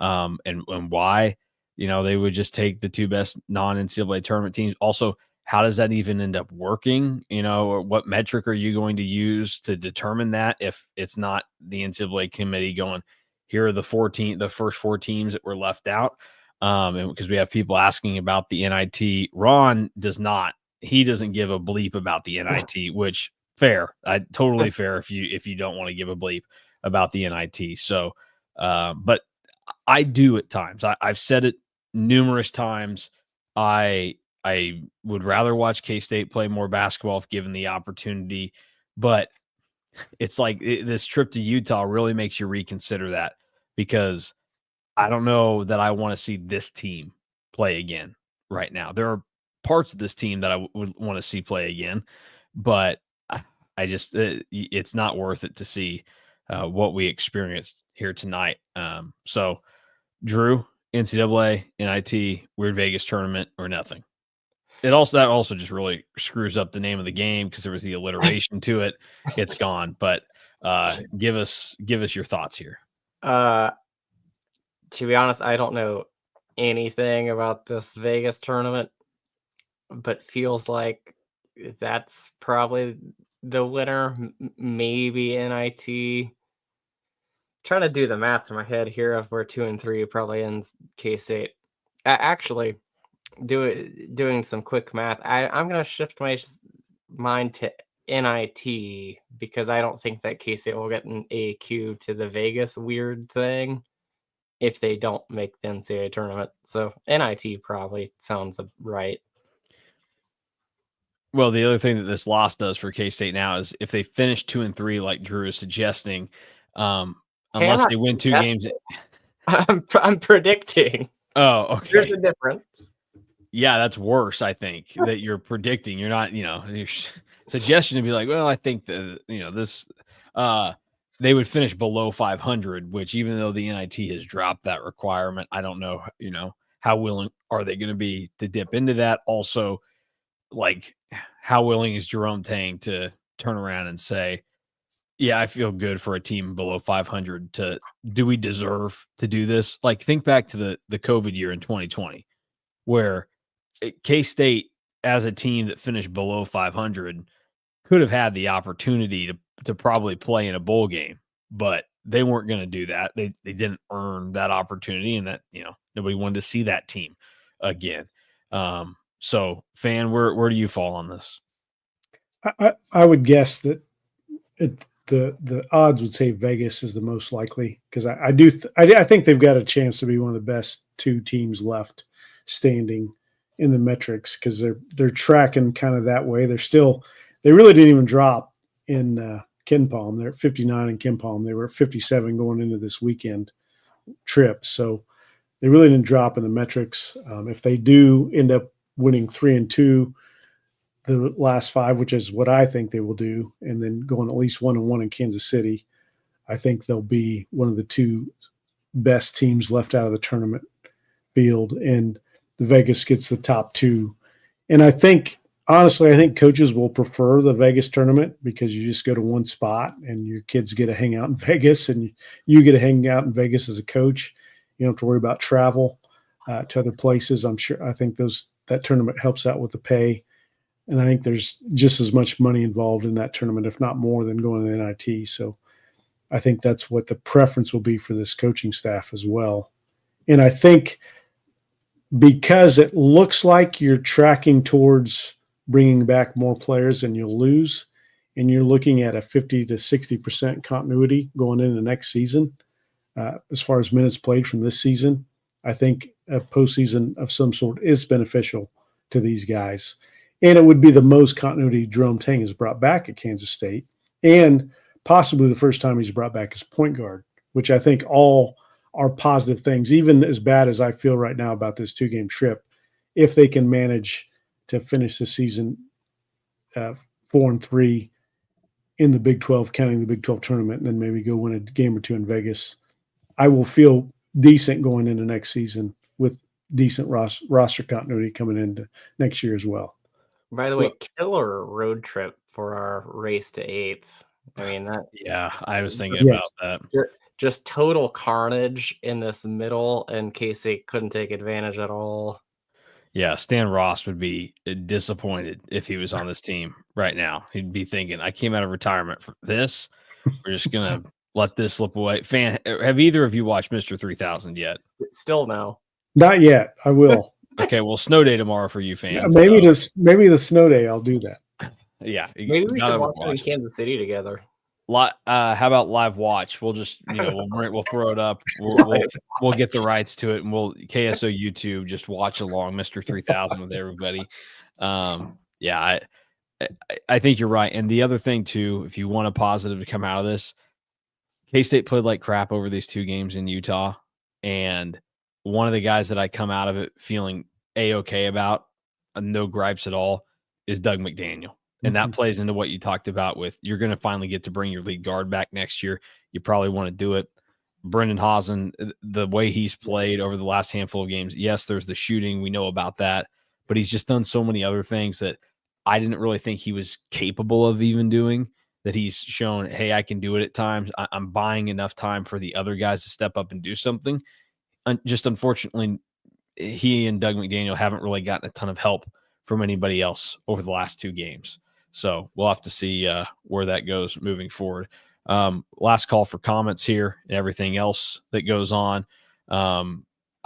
and why. They would just take the 2 best non-NCAA tournament teams. Also, how does that even end up working? Or what metric are you going to use to determine that if it's not the NCAA committee going, here are the first 4 teams that were left out? And because we have people asking about the NIT. Ron does not. He doesn't give a bleep about the NIT, which fair. Totally fair if you don't want to give a bleep about the NIT. So, but I do at times. I've said it numerous times. I would rather watch K-State play more basketball if given the opportunity, but it's like this trip to Utah really makes you reconsider that, because I don't know that I want to see this team play again right now. There are parts of this team that I would want to see play again, but I just it's not worth it to see what we experienced here tonight. So, Drew, NCAA, NIT, Weird Vegas tournament, or nothing. That also just really screws up the name of the game because there was the alliteration to it. It's gone. But give us your thoughts here. To be honest, I don't know anything about this Vegas tournament, but feels like that's probably the winner. Maybe NIT. Trying to do the math in my head here of where 2 and 3 probably ends K-State. Actually, doing some quick math. I'm gonna shift my mind to NIT because I don't think that K-State will get an AQ to the Vegas weird thing if they don't make the NCAA tournament. So NIT probably sounds right. Well, the other thing that this loss does for K-State now is if they finish 2-3, like Drew is suggesting, unless they win 2 games. I'm predicting. Oh, okay. There's a difference. Yeah, that's worse, I think, that you're predicting. You're not, your suggestion to be like, well, I think that, this, they would finish below 500, which even though the NIT has dropped that requirement, I don't know, how willing are they going to be to dip into that? Also, like, how willing is Jerome Tang to turn around and say, yeah, I feel good for a team below 500 do we deserve to do this? Like, think back to the COVID year in 2020, where K-State as a team that finished below 500 could have had the opportunity to probably play in a bowl game, but they weren't going to do that. They didn't earn that opportunity, and that, nobody wanted to see that team again. So, Fan, where do you fall on this? I would guess that the odds would say Vegas is the most likely, because I think they've got a chance to be one of the best 2 teams left standing in the metrics, because they're tracking kind of that way. They really didn't even drop in KenPom. They're at 59 in KenPom. They were at 57 going into this weekend trip. So they really didn't drop in the metrics. If they do end up winning 3-2 the last 5, which is what I think they will do, and then going at least 1-1 in Kansas City, I think they'll be one of the 2 best teams left out of the tournament field, and the Vegas gets the top 2. And honestly, I think coaches will prefer the Vegas tournament, because you just go to one spot and your kids get to hang out in Vegas, and you get to hang out in Vegas as a coach. You don't have to worry about travel to other places. I think that tournament helps out with the pay. And I think there's just as much money involved in that tournament, if not more, than going to the NIT. So I think that's what the preference will be for this coaching staff as well. And I think because it looks like you're tracking towards bringing back more players than you'll lose, and you're looking at a 50 to 60% continuity going into the next season, as far as minutes played from this season, I think a postseason of some sort is beneficial to these guys. And it would be the most continuity Jerome Tang has brought back at Kansas State, and possibly the first time he's brought back as point guard, which I think all are positive things, even as bad as I feel right now about this 2-game trip. If they can manage to finish the season 4-3 in the Big 12, counting the Big 12 tournament, and then maybe go win a game or 2 in Vegas, I will feel decent going into next season with decent roster continuity coming into next year as well. By the way, killer road trip for our race to 8th. I mean, that. Yeah, I was thinking about that. Just total carnage in this middle, and K-State couldn't take advantage at all. Yeah, Stan Ross would be disappointed if he was on this team right now. He'd be thinking, I came out of retirement for this. We're just going to let this slip away. Fan, have either of you watched Mr. 3000 yet? Still no. Not yet. I will. Okay, well, snow day tomorrow for you fans. Maybe the snow day, I'll do that. Yeah. Maybe we can watch it in Kansas City together. How about live watch? We'll just, we'll throw it up. We'll get the rights to it, and we'll KSO YouTube just watch along Mr. 3000 with everybody. Yeah, I think you're right. And the other thing too, if you want a positive to come out of this, K-State played like crap over these 2 games in Utah, and one of the guys that I come out of it feeling A-okay about, no gripes at all, is Doug McDaniel. And that plays into what you talked about with you're going to finally get to bring your lead guard back next year. You probably want to do it. Brendan Hausen, the way he's played over the last handful of games, yes, there's the shooting. We know about that. But he's just done so many other things that I didn't really think he was capable of even doing, that he's shown, hey, I can do it at times. I'm buying enough time for the other guys to step up and do something. Just unfortunately, he and Doug McDaniel haven't really gotten a ton of help from anybody else over the last 2 games. So we'll have to see where that goes moving forward. Last call for comments here and everything else that goes on.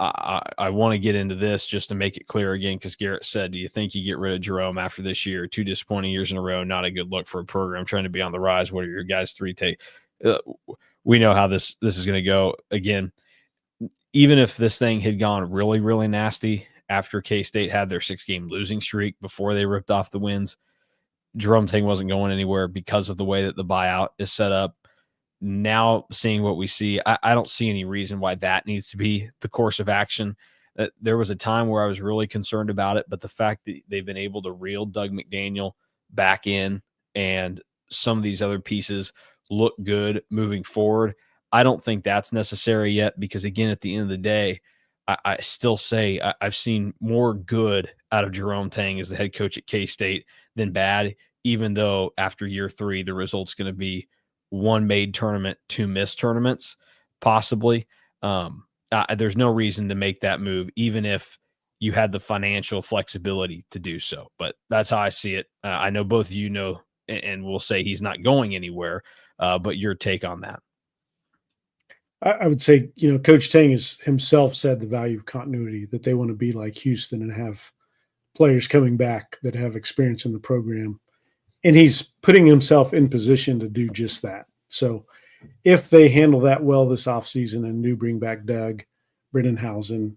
I want to get into this just to make it clear again, because Garrett said, do you think you get rid of Jerome after this year? 2 disappointing years in a row, not a good look for a program trying to be on the rise. What are your guys' 3 take? We know how this is going to go. Again, even if this thing had gone really, really nasty after K-State had their 6-game losing streak before they ripped off the wins, Jerome Tang wasn't going anywhere because of the way that the buyout is set up. Now, seeing what we see, I don't see any reason why that needs to be the course of action. There was a time where I was really concerned about it, but the fact that they've been able to reel Doug McDaniel back in and some of these other pieces look good moving forward, I don't think that's necessary yet, because, again, at the end of the day, I still say I've seen more good out of Jerome Tang as the head coach at K-State than bad, even though after year 3, the result's going to be 1 made tournament, 2 missed tournaments, possibly. There's no reason to make that move, even if you had the financial flexibility to do so. But that's how I see it. I know both of you know, and we'll say he's not going anywhere, but your take on that. I would say, Coach Tang has himself said the value of continuity, that they want to be like Houston and have players coming back that have experience in the program. And he's putting himself in position to do just that. So if they handle that well this offseason and do bring back Doug, Brendenhausen,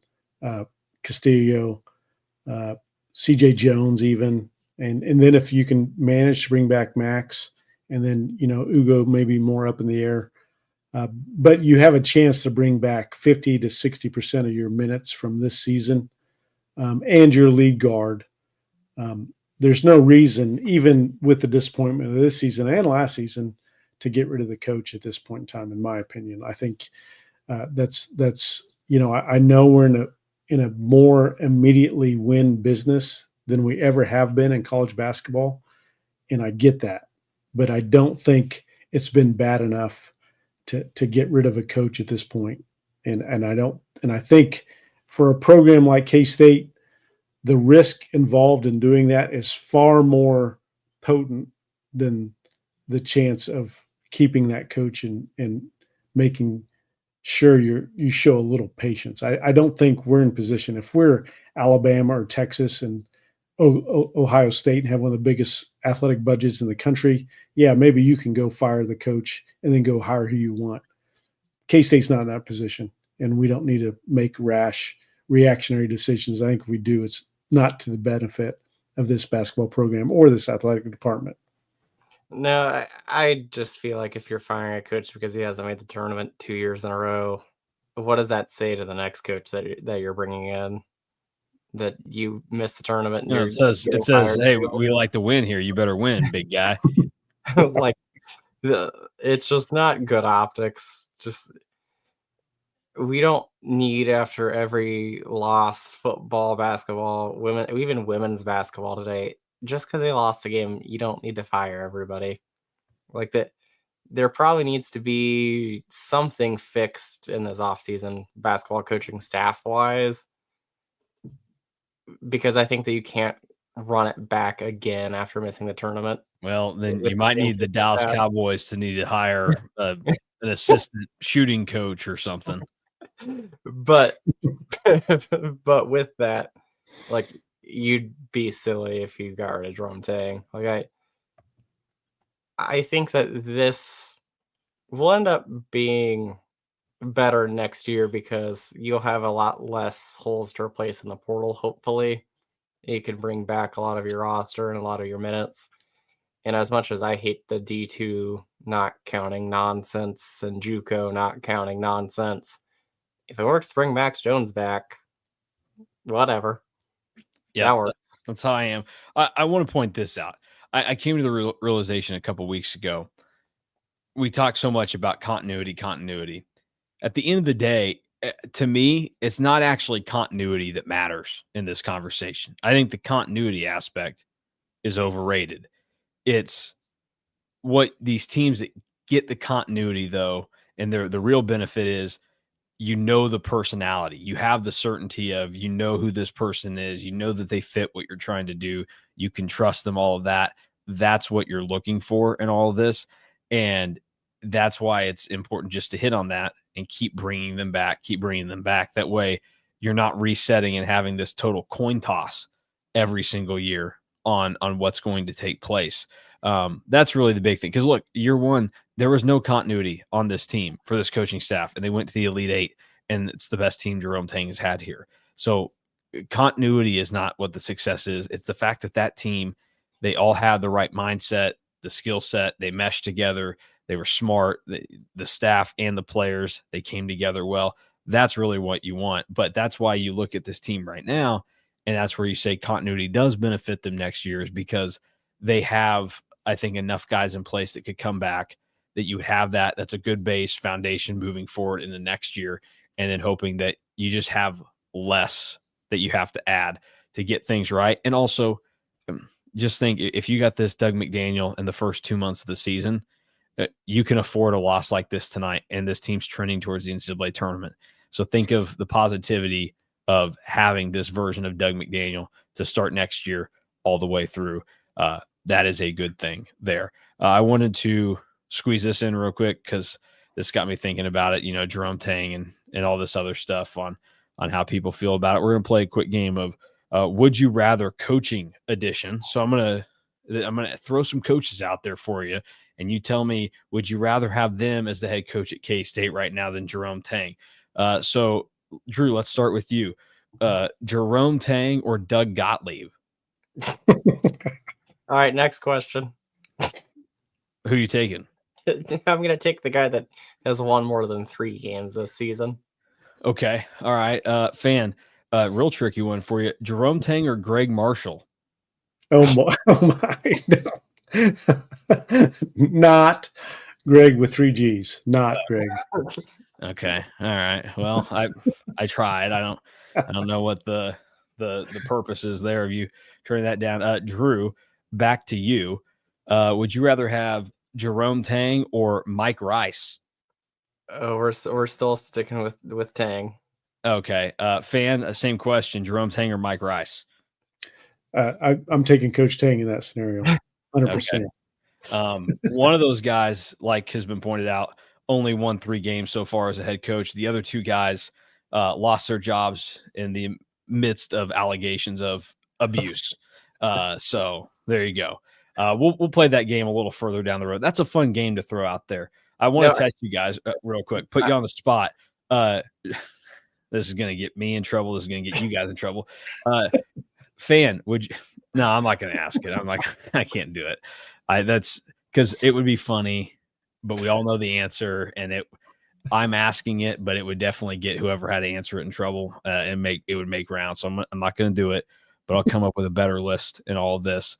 Castillo, CJ Jones even, and then if you can manage to bring back Max, and then, Ugo maybe more up in the air, but you have a chance to bring back 50 to 60% of your minutes from this season, and your lead guard. There's no reason, even with the disappointment of this season and last season, to get rid of the coach at this point in time, in my opinion. I think that's I know we're in a more immediately win business than we ever have been in college basketball, and I get that. But I don't think it's been bad enough to get rid of a coach at this point. And I think for a program like K-State, the risk involved in doing that is far more potent than the chance of keeping that coach and making sure you show a little patience. I don't think we're in position. If we're Alabama or Texas and Ohio State and have one of the biggest athletic budgets in the country, yeah, maybe you can go fire the coach and then go hire who you want. K-State's not in that position, and we don't need to make rash reactionary decisions. I think if we do, it's not to the benefit of this basketball program or this athletic department. No, I just feel like if you're firing a coach because he hasn't made the tournament 2 years in a row, what does that say to the next coach that you're bringing in? That you missed the tournament? And No, it says, hey, we like to win here. You better win, big guy. Like, it's just not good optics. Just, we don't need, after every loss, football, basketball, even women's basketball today, just because they lost a game, you don't need to fire everybody. Like that, there probably needs to be something fixed in this offseason, basketball coaching staff-wise, because I think that you can't run it back again after missing the tournament. Well, then you might need the Dallas Cowboys to need to hire an assistant shooting coach or something. But with that, like, you'd be silly if you got rid of Jerome Tang. Like, I think that this will end up being better next year because you'll have a lot less holes to replace in the portal, hopefully. You can bring back a lot of your roster and a lot of your minutes. And as much as I hate the D2 not counting nonsense and JUCO not counting nonsense, if it works to bring Max Jones back, whatever. Yeah, that works. That's how I am. I want to point this out. I came to the realization a couple weeks ago. We talk so much about continuity. At the end of the day, to me, it's not actually continuity that matters in this conversation. I think the continuity aspect is overrated. It's what these teams that get the continuity, though, and the real benefit is, the personality. You have the certainty of, who this person is. That they fit what you're trying to do. You can trust them, all of that. That's what you're looking for in all of this. And that's why it's important just to hit on that and keep bringing them back. That way you're not resetting and having this total coin toss every single year on what's going to take place. That's really the big thing. Because look, year one, there was no continuity on this team for this coaching staff, and they went to the Elite Eight, and it's the best team Jerome Tang has had here. So continuity is not what the success is. It's the fact that team, they all had the right mindset, the skill set, they meshed together, they were smart, the staff and the players, they came together well. That's really what you want. But that's why you look at this team right now, and that's where you say continuity does benefit them next year, is because they have, I think, enough guys in place that could come back, that you have that's a good base foundation moving forward in the next year, and then hoping that you just have less that you have to add to get things right. And also, just think, if you got this Doug McDaniel in the first 2 months of the season, you can afford a loss like this tonight, and this team's trending towards the NCAA tournament. So think of the positivity of having this version of Doug McDaniel to start next year all the way through. That is a good thing there. I wanted to squeeze this in real quick because this got me thinking about it, Jerome Tang and all this other stuff on how people feel about it. We're going to play a quick game of Would You Rather coaching edition. So I'm going to throw some coaches out there for you, and you tell me, would you rather have them as the head coach at K-State right now than Jerome Tang? So Drew, let's start with you. Jerome Tang or Doug Gottlieb? All right, next question. Who are you taking? I'm going to take the guy that has won more than 3 games this season. Okay. All right. Fan, real tricky one for you. Jerome Tang or Greg Marshall? Oh my. No. Not Greg with 3 G's. Not Greg. Okay. All right. Well, I tried. I don't know what the purpose is there of you turning that down. Drew, back to you. Would you rather have Jerome Tang or Mike Rice? Oh, we're still sticking with Tang. Okay. Fan, same question. Jerome Tang or Mike Rice? I'm taking Coach Tang in that scenario. 100%. Okay. One of those guys, like has been pointed out, only won 3 games so far as a head coach. The other 2 guys lost their jobs in the midst of allegations of abuse. So there you go. We'll play that game a little further down the road. That's a fun game to throw out there. I want to test you guys real quick, put you on the spot. This is going to get me in trouble. This is going to get you guys in trouble. Fan, would you? No, I'm not going to ask it. I'm like, I can't do it. That's because it would be funny, but we all know the answer, and I'm asking it, but it would definitely get whoever had to answer it in trouble, and it would make rounds. So I'm not going to do it, but I'll come up with a better list in all of this.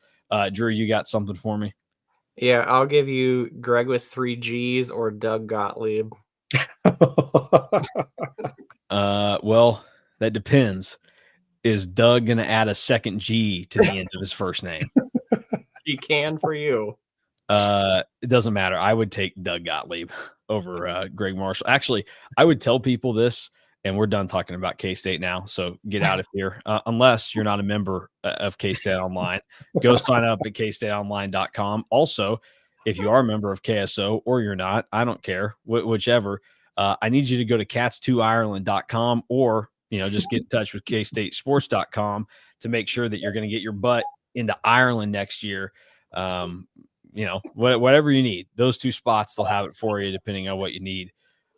Drew, you got something for me? Yeah, I'll give you Greg with 3 G's or Doug Gottlieb. Well, that depends. Is Doug going to add a second G to the end of his first name? He can for you. It doesn't matter. I would take Doug Gottlieb over Greg Marshall. Actually, I would tell people this, and we're done talking about K-State now, so get out of here. Unless you're not a member of K-State Online, go sign up at KStateOnline.com. Also, if you are a member of KSO or you're not, I don't care, whichever. I need you to go to cats2ireland.com or just get in touch with KStateSports.com to make sure that you're going to get your butt into Ireland next year. Whatever you need, those 2 spots, they'll have it for you depending on what you need.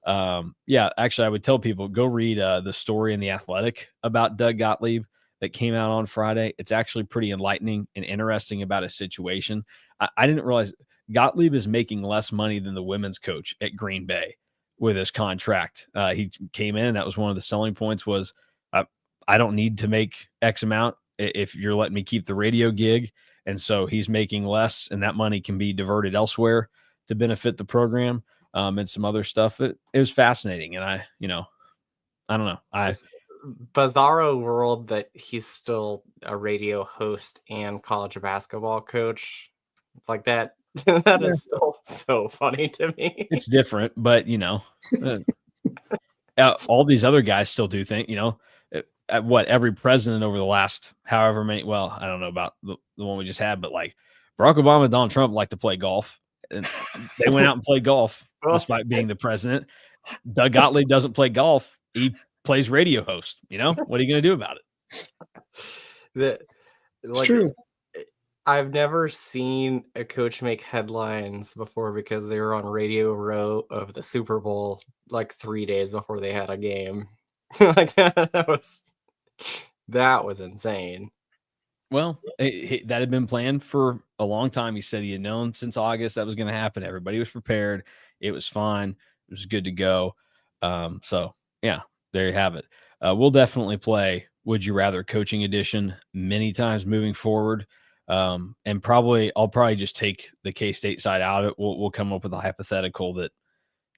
Actually, I would tell people, go read the story in The Athletic about Doug Gottlieb that came out on Friday. It's actually pretty enlightening and interesting about his situation. I didn't realize Gottlieb is making less money than the women's coach at Green Bay with his contract. He came in. That was one of the selling points was I don't need to make X amount if you're letting me keep the radio gig. And so he's making less, and that money can be diverted elsewhere to benefit the program. And some other stuff. It was fascinating. And I don't know. Bizarro world that he's still a radio host and college basketball coach like that. That is still so funny to me. It's different, but all these other guys still do think, every president over the last however many, well, I don't know about the one we just had, but like Barack Obama and Donald Trump like to play golf. And they went out and played golf despite being the president. Doug Gottlieb doesn't play golf. He plays radio host. You know, what are you going to do about it? It's true. I've never seen a coach make headlines before because they were on Radio Row of the Super Bowl like 3 days before they had a game. Like that was insane. Well, that had been planned for a long time. He said he had known since August that was going to happen. Everybody was prepared. It was fine. It was good to go. So, yeah, there you have it. We'll definitely play Would You Rather Coaching Edition many times moving forward. And I'll probably just take the K-State side out of it. We'll come up with a hypothetical that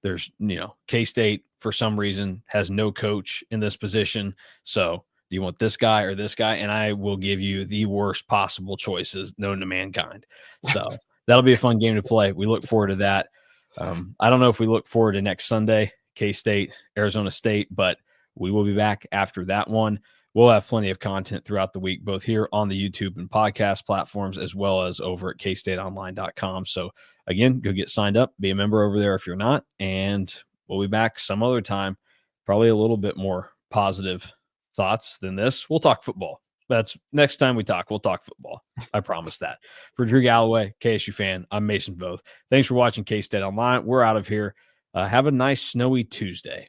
there's, K-State for some reason has no coach in this position. So do you want this guy or this guy? And I will give you the worst possible choices known to mankind. So that'll be a fun game to play. We look forward to that. I don't know if we look forward to next Sunday, K-State, Arizona State, but we will be back after that one. We'll have plenty of content throughout the week, both here on the YouTube and podcast platforms, as well as over at KStateOnline.com. So again, go get signed up, be a member over there if you're not, and we'll be back some other time, probably a little bit more positive thoughts than this. We'll talk football. That's next time we'll talk football. I promise that. For Drew Galloway, KSU fan, I'm Mason Voth. Thanks for watching K-State Online. We're out of here. Have a nice snowy Tuesday.